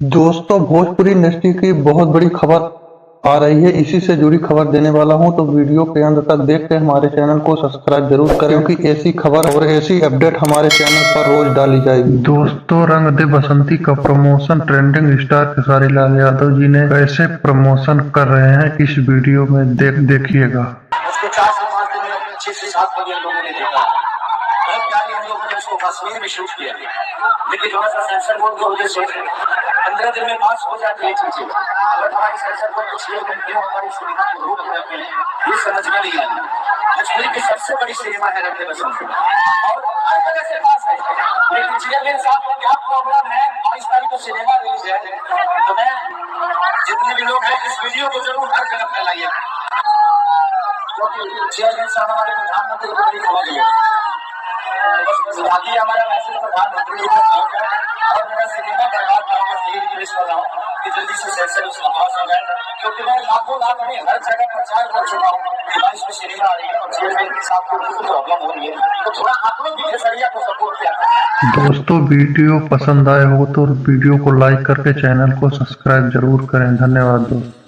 दोस्तों, भोजपुरी इंडस्ट्री की बहुत बड़ी खबर आ रही है। इसी से जुड़ी खबर देने वाला हूं, तो वीडियो के अंत तक देख के हमारे चैनल को सब्सक्राइब जरूर करें, क्योंकि ऐसी खबर और ऐसी अपडेट हमारे चैनल पर रोज डाली जाएगी। दोस्तों, रंग दे बसंती का promotion trending star Khesari Lal Yadav ji ने कैसे प्रमोशन कर रहे हैं, इस वीडियो में देखिएगा। उसको 4 से 5 दिन में अपने 6 से 7 मिलियन लोगों ने देखा। बहुत प्यारी हम लोगों ने उसको कश्मीर में शूट किया, लेकिन थोड़ा सा सेंसर बोर्ड की वजह से 15 दिन में पास हो जाती है चीजें। अगर हमारी सेंसर बोर्ड को 6 दिन क्यों हमारी सिनेमा को रोक रहे हैं, ये समझ में नहीं आई। कश्मीर की सबसे बड़ी सिनेमा है रंग दे बसंती और हर जगह से पास है, लेकिन चेयरमैन साहब को क्या प्रॉब्लम है? 22 तारीख को सिनेमा रिलीज है, तो मैं जितने भी लोग हैं इस वीडियो को जरूर हर जगह फैलाइए, क्योंकि चेयरमैन साहब हमारे प्रधानमंत्री को भी खबर दिए। बाकी हमारा मैसेज प्रधानमंत्री जी को और मेरा सिनेमा बर्बाद ना हो, यही रिक्वेस्ट कर रहा हूँ कि जल्दी से सेंसर उसका पास हो जाए, क्योंकि मैं लाखों लाख नहीं हर जगह प्रचार कर चुका हूँ कि 22 में सिनेमा आ रही है और चेयरमैन साहब को कुछ प्रॉब्लम हो रही है, तो थोड़ा आप लोग भी खेसरिया को सपोर्ट किया करें। दोस्तों, वीडियो पसंद आए हो तो वीडियो को लाइक करके चैनल को सब्सक्राइब जरूर करें। धन्यवाद दोस्तों।